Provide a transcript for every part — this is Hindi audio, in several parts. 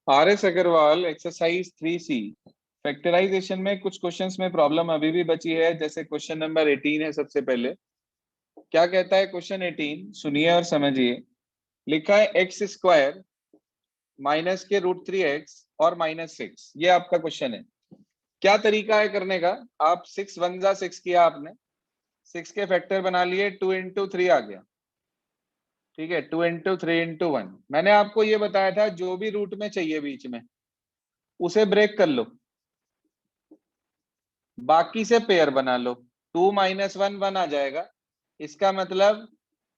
Are S Aggarwal exercise 3C factorization में कुछ क्वेश्चंस में प्रॉब्लम अभी भी बची है। जैसे क्वेश्चन नंबर 18 है। सबसे पहले क्या कहता है क्वेश्चन 18, सुनिए और समझिए। लिखा है एक्स स्क्वायर माइनस के √3x और -6, ये आपका क्वेश्चन है। क्या तरीका है करने का? आप 6 वन जा 6 किया आपने, 6 के फैक्टर बना लिए, 2 इंटू 3 आ गया। ठीक है, 2 इंटू 3 इंटू 1। मैंने आपको ये बताया था जो भी रूट में चाहिए बीच में उसे ब्रेक कर लो, बाकी से पेयर बना लो। 2 माइनस 1 1 आ जाएगा, इसका मतलब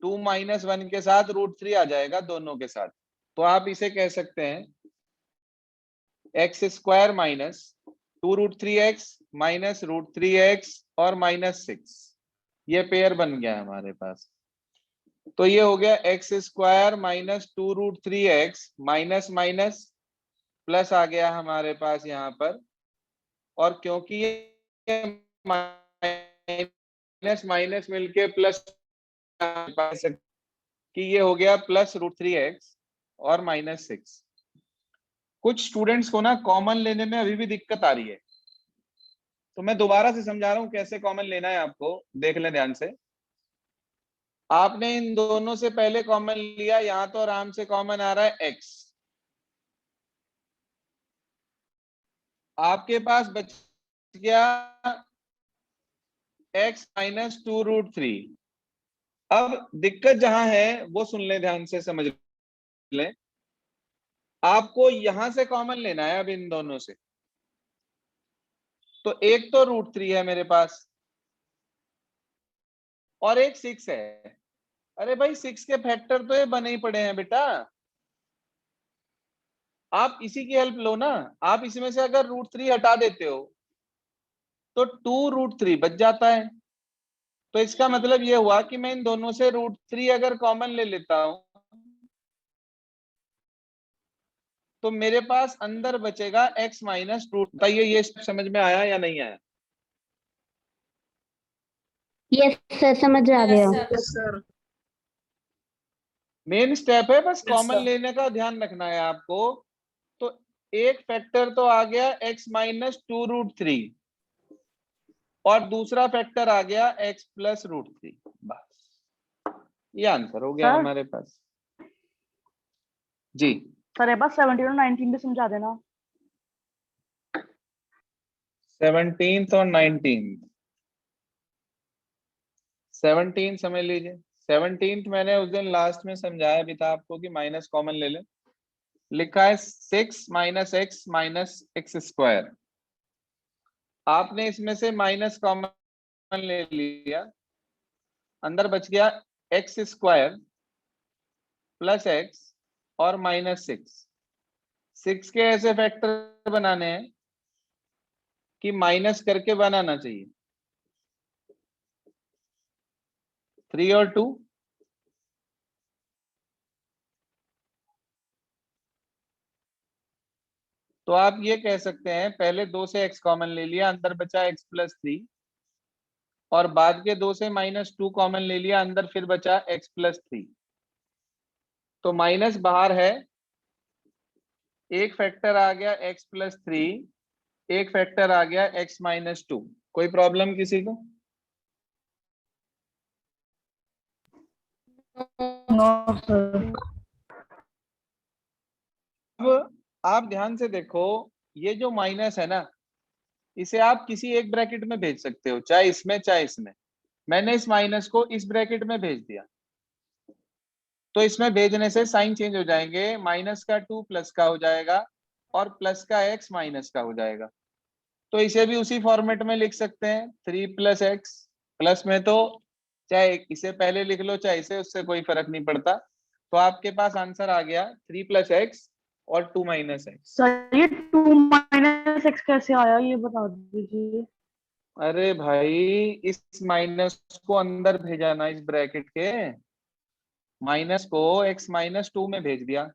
2 माइनस 1 के साथ √3 आ जाएगा दोनों के साथ। तो आप इसे कह सकते हैं x square minus 2√3x minus √3x और -6, ये पेयर बन गया हमारे पास। तो ये हो गया x square minus 2√3x minus minus plus आ गया हमारे पास यहाँ पर। और क्योंकि ये माइनस माइनस मिलके प्लस, कि ये हो गया प्लस √3x और -6। कुछ स्टूडेंट्स को ना कॉमन लेने में अभी भी दिक्कत आ रही है, तो मैं दोबारा से समझा रहा हूं कैसे कॉमन लेना है। आपको देख लें ध्यान से। आपने इन दोनों से पहले कॉमन लिया, यहां तो आराम से कॉमन आ रहा है x। आपके पास बच गया x माइनस 2√3। अब दिक्कत जहां है वो सुन ले, ध्यान से समझ ले। आपको यहां से कॉमन लेना है अब इन दोनों से। तो एक तो √3 है मेरे पास और एक 6 है। अरे भाई 6 के फैक्टर तो ये बने ही पड़े हैं बेटा, आप इसी की हेल्प लो ना। आप इसमें से अगर √3 हटा देते हो तो 2√3 बच जाता है। तो इसका मतलब ये हुआ कि मैं इन दोनों से √3 अगर कॉमन ले लेता हूं तो मेरे पास अंदर बचेगा x माइनस √। बताइए ये समझ में आया या नहीं आया? यस सर, समझ आ गया। सर। मेन स्टेप है, बस Yes, कॉमन sir. लेने का ध्यान रखना है आपको। तो एक फैक्टर तो आ गया x माइनस 2√3 और दूसरा फैक्टर आ गया x प्लस √3। बस ये आंसर हो गया सर हमारे पास। जी सर ये बात 17 और 19 भी समझा देना। 17th और 19th। 17 समझ लीजिए। 17th मैंने उस दिन लास्ट में समझाया भी था आपको कि माइनस कॉमन ले लें। लिखा है 6 minus x minus x square. आपने इसमें से माइनस कॉमन ले लिया, अंदर बच गया एक्स स्क्वायर प्लस x और -6। 6 के ऐसे फैक्टर बनाने हैं कि माइनस करके बनाना चाहिए। 3 और 2, तो आप ये कह सकते हैं पहले 2 से x कॉमन ले लिया, अंदर बचा x प्लस 3, और बाद के 2 से -2 कॉमन ले लिया, अंदर फिर बचा x प्लस 3। तो माइनस बाहर है, एक फैक्टर आ गया x प्लस 3, एक फैक्टर आ गया x माइनस 2। कोई प्रॉब्लम किसी को? No sir. अब आप ध्यान से देखो, ये जो माइनस है ना, इसे आप किसी एक ब्रैकेट में भेज सकते हो, चाहे इसमें चाहे इसमें। मैंने इस माइनस को इस ब्रैकेट में भेज दिया, तो इसमें भेजने से साइन चेंज हो जाएंगे। माइनस का 2 प्लस का हो जाएगा और प्लस का x माइनस का हो जाएगा। तो इसे भी उसी फॉर्मेट में लिख सकते हैं, 3 प्लस एक्स। प्लस में तो चाहे इसे पहले लिख लो चाहे इसे, उससे कोई फर्क नहीं पड़ता। तो आपके पास आंसर आ गया 3 प्लस एक्स और 2 माइनस एक्स। सर ये 2 माइनस x कैसे आया ये बता दीजिए। अरे भाई इस माइनस को अंदर भेजा ना, इस ब्रैकेट के माइनस को x माइनस 2 में भेज दिया,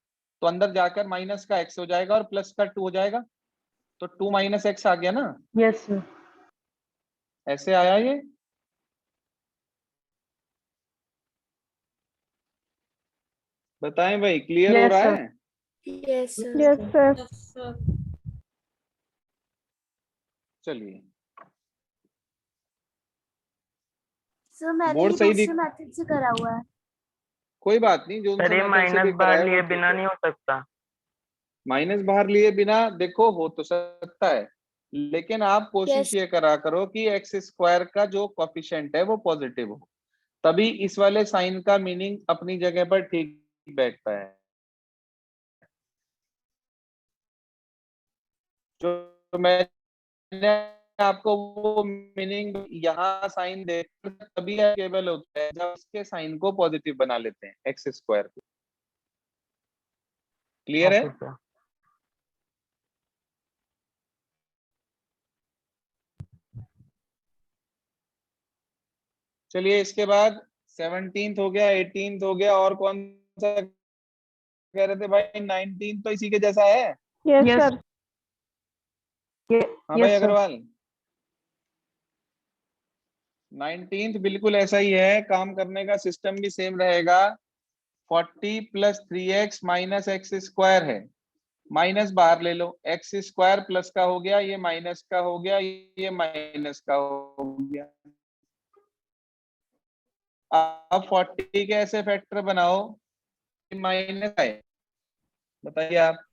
तो अंदर जाकर माइनस का x हो जाएगा और प्लस का 2 हो जाएगा। तो 2 माइनस एक्स आ गया ना, यस सर। ऐसे आया ये। बताएं भाई, क्लियर हो यस रहा सर। है? Yes sir. Yes sir. चलिए सर मैंने बोर्ड ये सही दूसरे मेथड से करा हुआ है। कोई बात नहीं, जो सर सा ये मेथड से भी माइनस करा बाहर है वो लिए ठीक बिना है। नहीं हो सकता। माइनस बाहर लिए बिना देखो हो तो सकता है, लेकिन आप कोशिश यस ये करा करो कि एक्स स्क्वायर का जो कोफिशिएंट है वो पॉजिटिव हो, तभी इस वाले साइन का मीनिंग अपनी जगह पर ठीक बैठता है। जो मैंने आपको वो मीनिंग यहाँ साइन दे तभी केवल होता है जब इसके साइन को पॉजिटिव बना लेते हैं एक्स स्क्वायर को। क्लियर है? Okay sir. चलिए इसके बाद 17th हो गया, 18th हो गया, और कौन सा कह रहे थे भाई? 19th तो इसी के जैसा है। Yes Yes. सर। हाँ भाई यस सर। अग्रवाल, 19th बिल्कुल ऐसा ही है, काम करने का सिस्टम भी सेम रहेगा। 40 plus 3x minus x square है, माइनस बाहर ले लो, एक्स स्क्वायर प्लस का हो गया, ये माइनस का हो गया, ये माइनस का हो गया। अब 40 के ऐसे फैक्टर बनाओ माइनस आए, बताइए आप।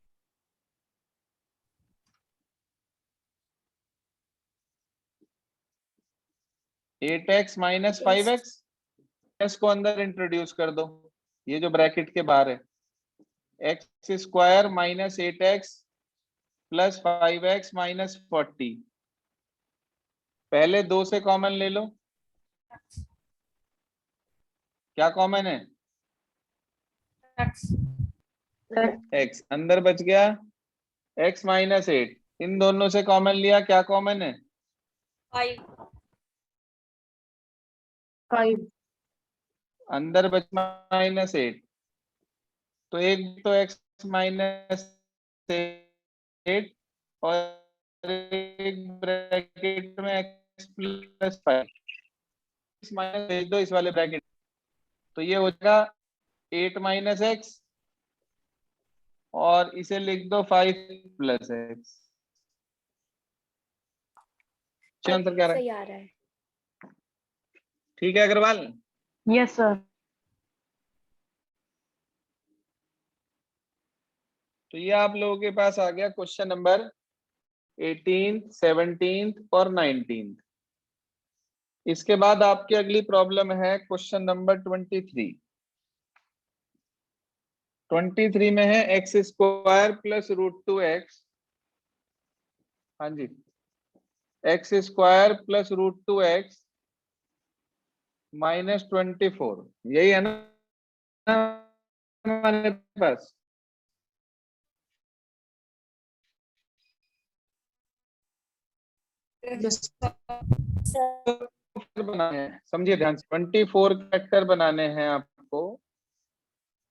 8x माइनस 5x, को अंदर इंट्रोड्यूस कर दो, ये जो ब्रैकेट के बाहर है, x square minus 8x plus 5x minus 40, पहले दो से कॉमन ले लो, क्या कॉमन है? x अंदर बच गया, x माइनस 8, इन दोनों से कॉमन लिया, क्या कॉमन है? 5। अंदर बच माइनस 8, तो एक तो x माइनस 8 और एक ब्रैकेट में x प्लस 5, माइनस भेज दो इस वाले ब्रैकेट, तो ये हो जाएगा 8 माइनस एक्स, और इसे लिख दो 5 प्लस एक्स। आंसर क्या रहा है? सही आ रहा है। ठीक है अग्रवाल? Yes sir. तो ये आप लोगों के पास आ गया क्वेश्चन नंबर 18th, 17th और 19th। इसके बाद आपकी अगली प्रॉब्लम है क्वेश्चन नंबर 23। 23 में है x square plus root 2x, हाँ जी, x square plus root 2x minus 24, यही है ना हमारे पास? बनाने हैं, समझिए ध्यान से, 24 फैक्टर बनाने हैं आपको।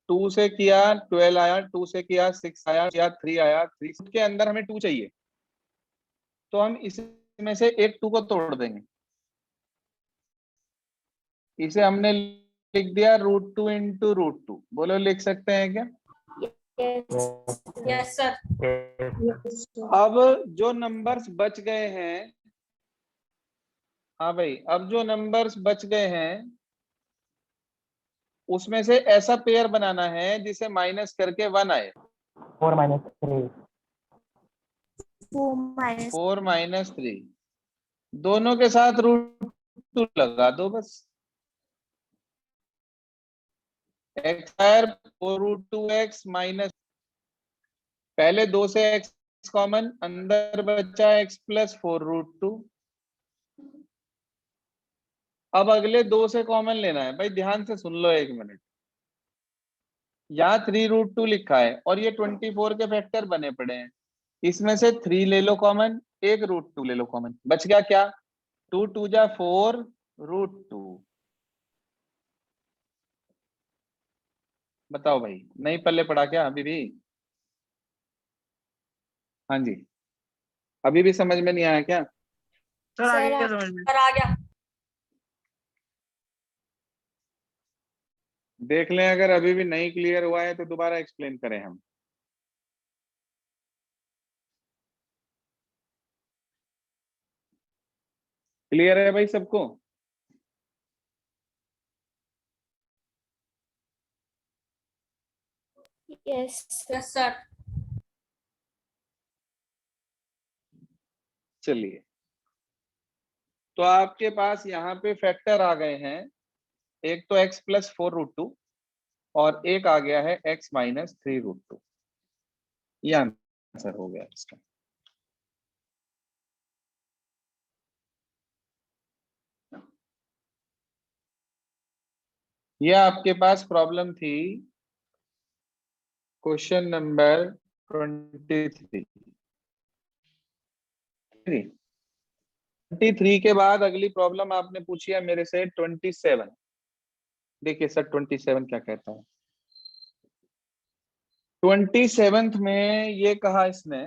2 से किया 12 आया, 2 से किया 6 आया, या 3 आया, 3 के अंदर हमें 2 चाहिए, तो हम इसमें से एक 2 को तोड़ देंगे, इसे हमने लिख दिया रूट 2 इंटू रूट 2। बोलो लिख सकते हैं क्या? Yes sir. अब जो नंबर्स बच गए हैं, हाँ भाई, अब जो नंबर्स बच गए हैं उसमें से ऐसा पेयर बनाना है जिसे माइनस करके 1 आए। 4 माइनस 3। 4 माइनस 3, दोनों के साथ रूट 2 लगा दो बस। X square 4 root 2x minus, पहले 2 से x कॉमन, अंदर बचा x प्लस 4 रूट 2। अब अगले 2 से कॉमन लेना है भाई, ध्यान से सुन लो एक मिनट। यहाँ 3 रूट 2 लिखा है और ये 24 के फैक्टर बने पड़े हैं, इसमें से 3 ले लो कॉमन, एक रूट 2 ले लो कॉमन, बच गया क्या? 2 2 जा 4 रूट 2। बताओ भाई, नहीं पल्ले पड़ा क्या अभी भी? हाँ जी, अभी भी समझ में नहीं आया क्या? सर आ गया समझ में। आ गया। देख लें, अगर अभी भी नहीं क्लियर हुआ है तो दोबारा एक्सप्लेन करें हम। क्लियर है भाई सबको? Yes sir. चलिए, तो आपके पास यहाँ पे फैक्टर आ गए हैं, एक तो x+4√2 और एक आ गया है x-3√2। ये आंसर हो गया इसका। ये आपके पास प्रॉब्लम थी क्वेश्चन नंबर 23। 23 के बाद अगली प्रॉब्लम आपने पूछी है मेरे से 27। देखिए सर 27 क्या कहता है। 27th में ये कहा इसने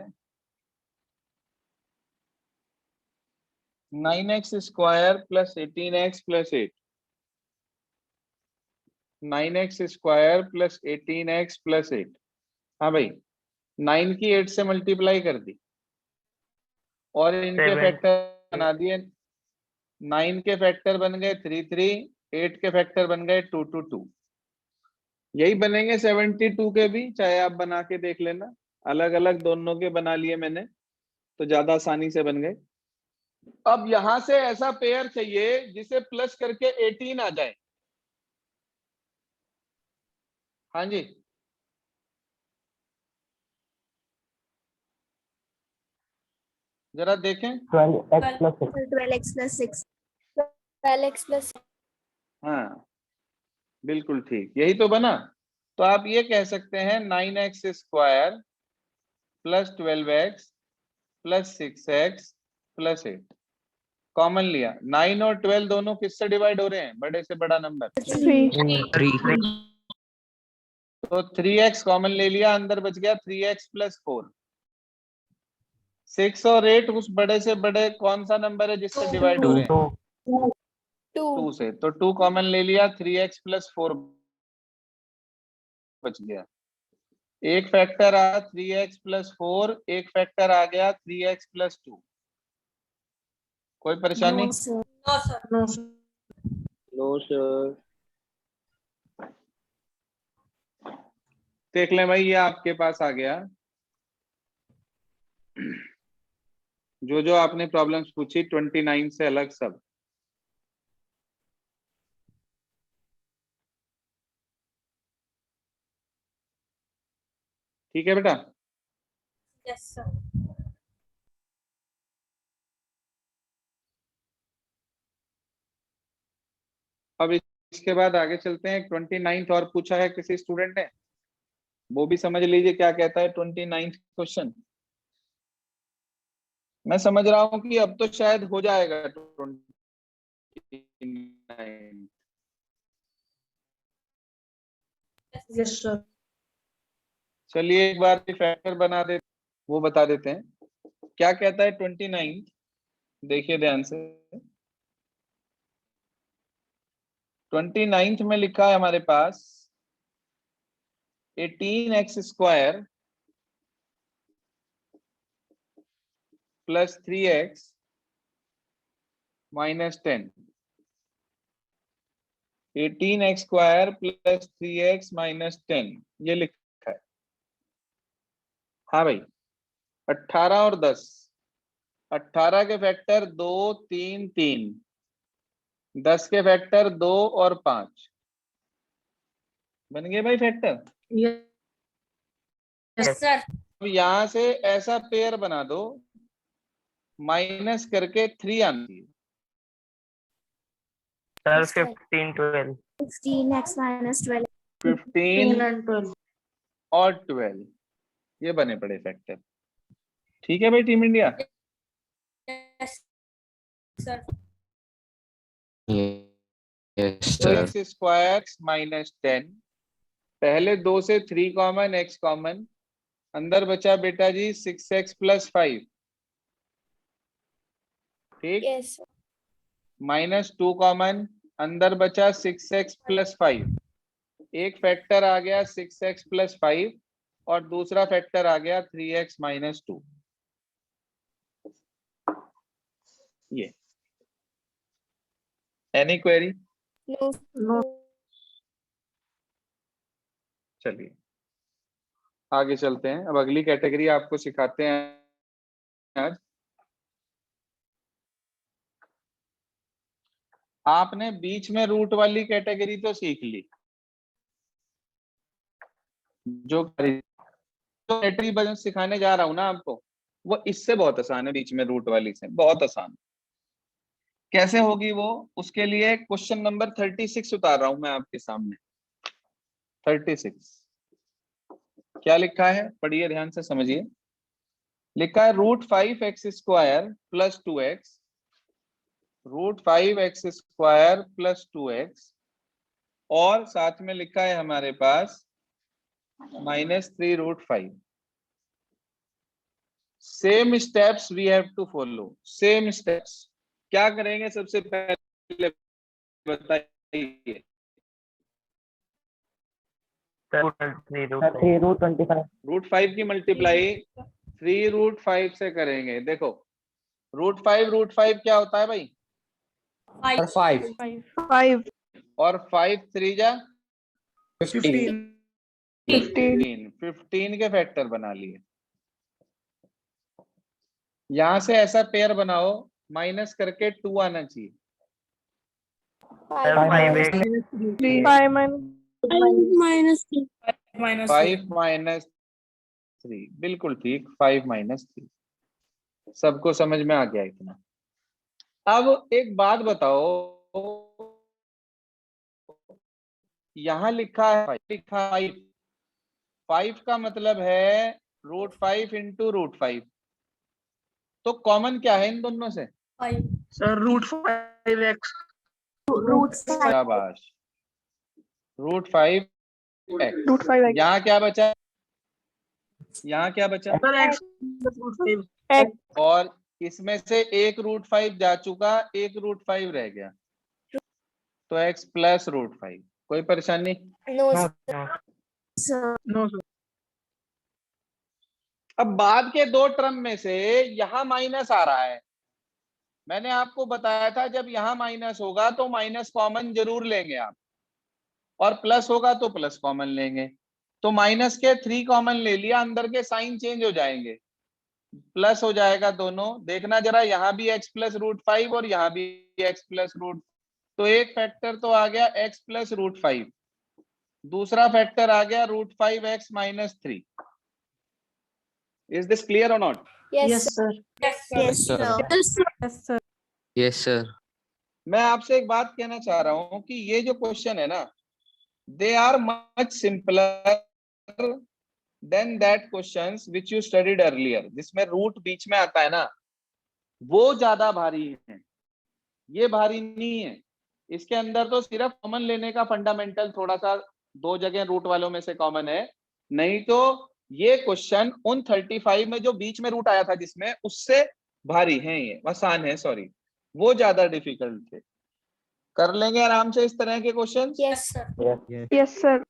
9x² plus 18x plus 8, 9x² plus 18x plus 8। हाँ भाई, 9 की 8 से मल्टीप्लाई कर दी और इनके 7 फैक्टर बना दिए। 9 के फैक्टर बन गए 3 3, 8 के फैक्टर बन गए 2 2 2। यही बनेंगे 72 के भी, चाहे आप बना के देख लेना। अलग अलग दोनों के बना लिए मैंने, तो ज्यादा आसानी से बन गए। अब यहां से ऐसा पेयर चाहिए जिसे प्लस करके 18 आ जाए। हाँ जी, जरा देखें। 12x plus 6 12x+6 12x+6 हाँ बिल्कुल ठीक, यही तो बना। तो आप ये कह सकते हैं 9x² plus 12x plus 6x plus 8। Common लिया, 9 और 12 दोनों किससे डिवाइड हो रहे हैं? बड़े से बड़ा नंबर। 3 तो 3x कॉमन ले लिया, अंदर बच गया 3x प्लस 4। 6 और 8 उस बड़े से बड़े कौन सा नंबर है जिससे डिवाइड हो रहे हैं? 2 से। तो 2 कॉमन ले लिया, 3x प्लस 4 बच गया। एक फैक्टर आया 3x प्लस 4, एक फैक्टर आ गया 3x प्लस 2। कोई परेशानी? No sir no sir. लो सर। देख लें भाई, ये आपके पास आ गया जो जो आपने प्रॉब्लम्स पूछी 29 से अलग सब। ठीक है बेटा? Yes sir. अब इसके बाद आगे चलते हैं। 29th और पूछा है किसी स्टूडेंट ने, वो भी समझ लीजिए क्या कहता है 29th क्वेश्चन। मैं समझ रहा हूं कि अब तो शायद हो जाएगा 29। Yes sir. चलिए एक बार फैक्टर बना दे, वो बता देते हैं क्या कहता है 29। देखिए ध्यान से, 29th में लिखा है हमारे पास 18x² plus 3x minus 10। 18x² plus 3x minus 10 ये लिखा है। हाँ भाई, 18 और 10, 18 के फैक्टर 2 3 3, 10 के फैक्टर 2 और 5 बन गए भाई फैक्टर। Yes sir. अब यहां से ऐसा पेयर बना दो माइनस करके 3 आनी है। सर 15 12 16x-12 15 और 12 ये बने पड़े फैक्टर। ठीक है भाई team India? Yes sir. Yes तो सर। x² माइनस 10, पहले 2 से 3 कॉमन, x कॉमन, अंदर बचा बेटा जी 6x प्लस 5। ठीक, यस माइनस 2 कॉमन, अंदर बचा 6x प्लस 5। एक फैक्टर आ गया 6x प्लस 5 और दूसरा फैक्टर आ गया 3x माइनस 2। ये एनी क्वेरी? No. No. चलिए आगे चलते हैं। अब अगली कैटेगरी आपको सिखाते हैं आज। आपने बीच में रूट वाली कैटेगरी तो सीख ली, जो कैटेगरी बजन सिखाने जा रहा हूं ना आपको, वो इससे बहुत आसान है, बीच में रूट वाली से बहुत आसान। कैसे होगी वो, उसके लिए क्वेश्चन नंबर 36 उतार रहा हूं मैं आपके सामने। 36 क्या लिखा है, पढ़िए ध्यान से समझिए। लिखा है √5x² + 2x, √5x² + 2x, और साथ में लिखा है हमारे पास -3√5। Same steps we have to follow, same steps. क्या करेंगे सबसे पहले बताइए? 3√25 √5 की मल्टीप्लाई 3√5 से करेंगे। देखो √5 क्या होता है भाई? 5. 5 और 5 3 जा 15. 15 के फैक्टर बना लिए। यहां से ऐसा पेयर बनाओ, माइनस करके 2 आना चाहिए। 5 minus 3 -3. 5 - 3 बिल्कुल ठीक, 5 - 3। सबको समझ में आ गया इतना? अब एक बात बताओ, यहां लिखा है 5 का मतलब है √5 × √5, तो कॉमन क्या है इन दोनों से? 5. Sir √5x root 5. शाबाश, √5x। √5x यहाँ क्या बचा? यहाँ क्या बचा? सर x +√5 x और इसमें से एक √5 जा चुका, एक √5 रह गया, तो x + √5। कोई परेशानी? No, No, sir. No sir अब बाद के दो टर्म में से यहां माइनस आ रहा है। मैंने आपको बताया था जब यहां माइनस होगा तो माइनस कॉमन जरूर लेंगे आप, और प्लस होगा तो प्लस कॉमन लेंगे। तो माइनस के 3 कॉमन ले लिया, अंदर के साइन चेंज हो जाएंगे, प्लस हो जाएगा दोनों। देखना जरा, यहाँ भी x + √5 और यहाँ भी x +√, तो एक फैक्टर तो आ गया x + √5, दूसरा फैक्टर आ गया √5x - 3। इज दिस क्लियर और not? Yes, sir. Yes, sir. Yes, sir. Yes, sir. Yes, sir. मैं आपसे एक बात कहना चाह रहा हूं कि ये जो क्वेश्चन है ना, they are much simpler than that questions which you studied earlier, जिसमें रूट बीच में आता है ना, वो ज्यादा भारी है, ये भारी नहीं है। इसके अंदर तो सिर्फ कॉमन लेने का फंडामेंटल थोड़ा सा 2 जगह रूट वालों में से कॉमन है, नहीं तो ये क्वेश्चन उन 35 में जो बीच में रूट आया था जिसमें, उससे भारी है, ये आसान है, सॉरी वो ज्यादा डिफिकल्ट थे। कर लेंगे आराम से इस तरह के question. Yes, sir. Yes sir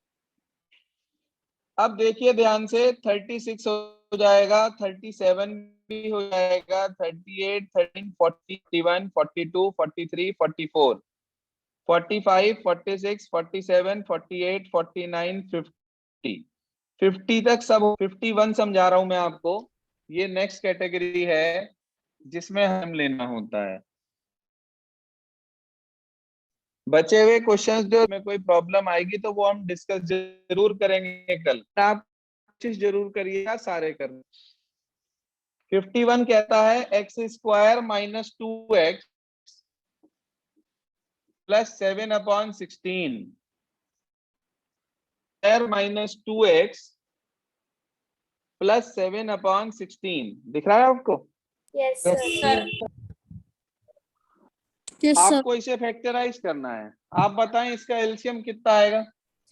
अब देखिए ध्यान से, 36 हो जाएगा, 37 भी हो जाएगा, 38, 13, 40, 41, 42, 43, 44, 45, 46, 47, 48, 49, 50, 50 तक सब। 51 समझा रहा हूं मैं आपको, ये नेक्स्ट कैटेगरी है जिसमें हम लेना होता है। बचे हुए क्वेश्चंस जो में कोई प्रॉब्लम आएगी तो वो हम डिस्कस जरूर करेंगे कल। आप कोशिश जरूर करिएगा सारे करने। 51 कहता है x² - 2x + 7/16 -2x + 7/16 दिख रहा है आपको? Yes, sir. Sir. Yes, आपको इसे फैक्टराइज करना है। आप बताएं इसका एलसीएम कितना आएगा?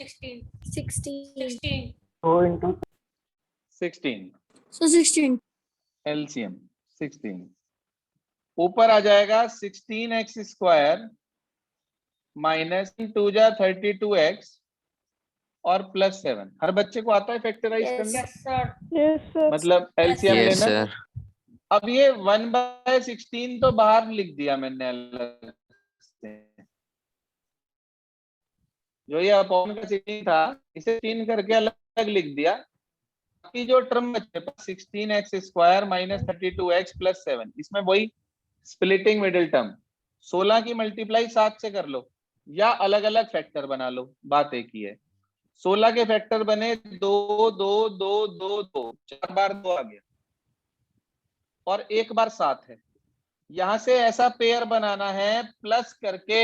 16. 16. 16. 2 × 16 So 16. एलसीएम 16 ऊपर आ जाएगा 16x² -2 जा 32x और +7। हर बच्चे को आता है फैक्टराइज Yes. करना, Yes, sir. यस सर मतलब एलसीएम Yes, लेना। sir. अब ये 1/16 तो बाहर लिख दिया मैंने अलग से, जो ये अपॉन का 16 था इसे 16 करके अलग लिख दिया। बाकी जो टर्म बचे 16x square minus 32x plus 7, इसमें वही स्प्लिटिंग मिडिल टर्म 16 की मल्टीप्लाई 7 से कर लो या अलग अलग फैक्टर बना लो, बात एक ही है। 16 के फैक्टर बने 2 2 2 2 2, 4 बार 2 आ गया और एक बार 7 है। यहां से ऐसा पेयर बनाना है प्लस करके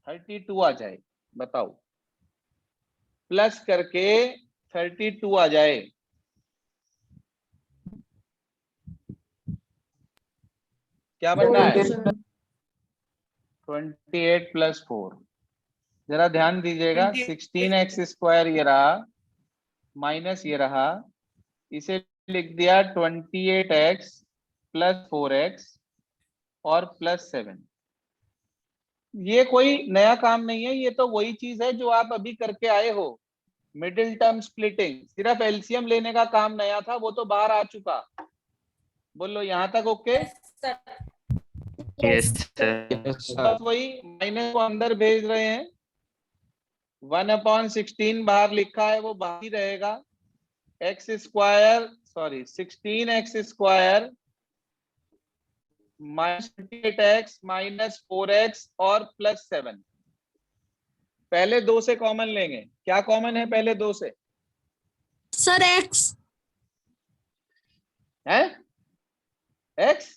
32 आ जाए, बताओ प्लस करके 32 आ जाए, क्या बनना है 28 प्लस 4। जरा ध्यान दीजिएगा 16x स्क्वायर ये रहा माइनस ये रहा, इसे लिख दिया 28x प्लस 4x और प्लस 7। ये कोई नया काम नहीं है, ये तो वही चीज है जो आप अभी करके आए हो, मिडिल टर्म स्प्लिटिंग। सिर्फ एलसीएम लेने का काम नया था, वो तो बाहर आ चुका। बोलो यहां तक ओके? Yes, sir. बस वही माइनस को अंदर भेज रहे हैं, 1/16 बाहर लिखा है वो बाहर ही रहेगा। X square 16x square minus 28x minus 4x और प्लस 7। पहले 2 से कॉमन लेंगे, क्या कॉमन है पहले 2 से? सर x है x।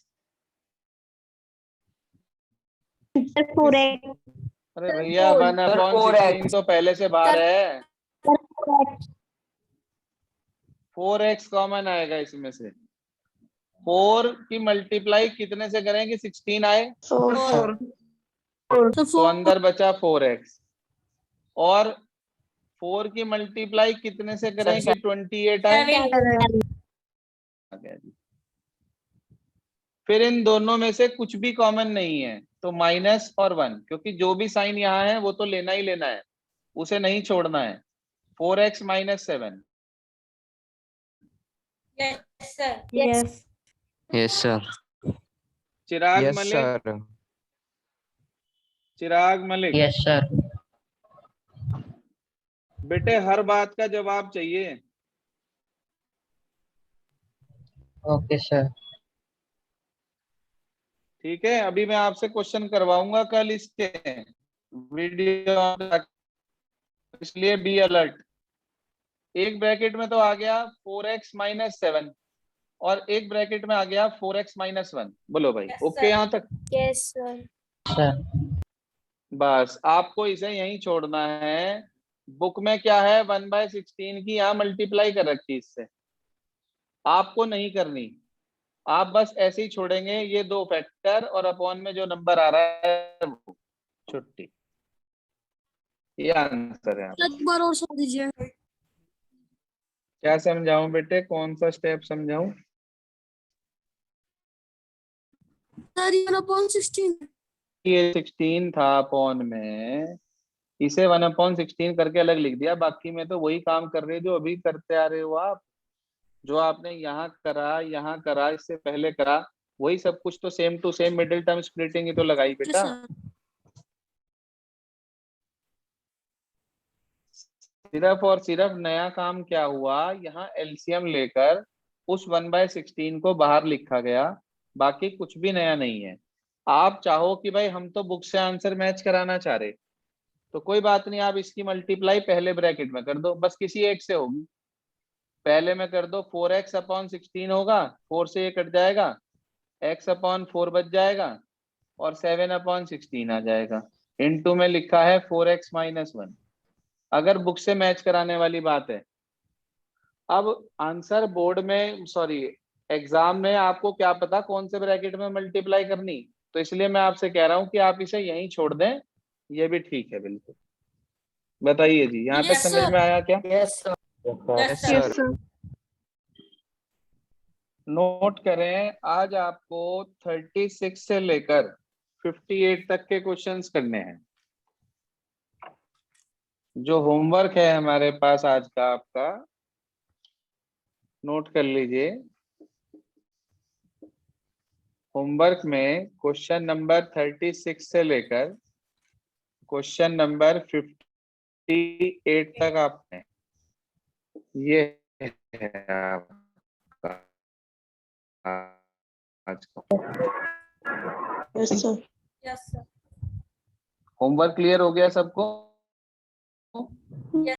अरे भैया 1/16 तो पहले से बाहर है, 4x कॉमन आएगा इसमें से। 4 की मल्टीप्लाई कितने से करेंगे 16 आए तो अंदर बचा 4x, और 4 की मल्टीप्लाई कितने से करें कि 28 आए। आ गया जी। फिर इन दोनों में से कुछ भी कॉमन नहीं है तो माइनस और 1, क्योंकि जो भी साइन यहाँ है वो तो लेना ही लेना है, उसे नहीं छोड़ना है। 4x minus 7। Yes, sir. Yes. Yes, sir. चिराग Yes, मलिक, sir. चिराग मलिक, Yes, sir. बेटे हर बात का जवाब चाहिए। Okay, sir. ठीक है, अभी मैं आपसे क्वेश्चन करवाऊंगा कल इसके वीडियो, इसलिए बी अलर्ट। एक ब्रैकेट में तो आ गया 4x माइनस 7 और एक ब्रैकेट में आ गया 4x माइनस 1। बोलो भाई Yes, ओके sir. यहाँ तक? yes sir Sir. बस आपको इसे यहीं छोड़ना है। बुक में क्या है 1/16 की यहाँ मल्टीप्लाई कर रखी, इससे आपको नहीं करनी। आप बस ऐसे ही छोड़ेंगे ये 2 फैक्टर और अपॉन में जो नंबर आ रहा है वो, छुट्टी। ये आंसर है आपका। एक बार और समझ दीजिए क्या समझाऊं बेटे, कौन सा स्टेप समझाऊं? सर ये 1/16 ये 16 था अपॉन में, इसे 1/16 करके अलग लिख दिया। बाकी में तो वही काम कर रहे हो जो अभी करते आ रहे हो आप, जो आपने यहाँ करा इससे पहले करा, वही सब कुछ तो same to same middle term splitting ही तो लगाई बेटा। सर सिर्फ और सिर्फ नया काम क्या हुआ, यहाँ एलसीएम लेकर उस 1/16 को बाहर लिखा गया, बाकी कुछ भी नया नहीं है। आप चाहो कि भाई हम तो बुक से आंसर मैच कराना चाह रहे, तो कोई बात नहीं, आप इसकी मल्टीप्लाई पहले ब्रैकेट में कर दो, बस किसी एक से होगी। पहले में कर दो 4x/16 होगा, 4 से ये कट जाएगा, x/4 बच जाएगा और 7/16 आ जाएगा। इनटू में लिखा है 4x माइनस 1, अगर बुक से मैच कराने वाली बात है। अब आंसर बोर्ड में एग्जाम में आपको क्या पता कौन से ब्रैकेट में मल्टीप्लाई करनी, तो इसलिए मैं आपसे कह रहा हूं कि आप इसे यहीं छोड़ दें, ये भी ठीक है बिल्कुल। बताइए जी, यहाँ तक Yes, समझ sir. में आया क्या? Yes, sir. Yes, sir. Note करें, आज आपको 36 से लेकर 58 तक के क्वेश्चंस करने हैं। जो होमवर्क है हमारे पास आज का, आपका नोट कर लीजिए। होमवर्क में क्वेश्चन नंबर 36 से लेकर क्वेश्चन नंबर 58 तक आपने ये है आपका आज का yes sir. Yes, sir. Homework clear हो गया सबको?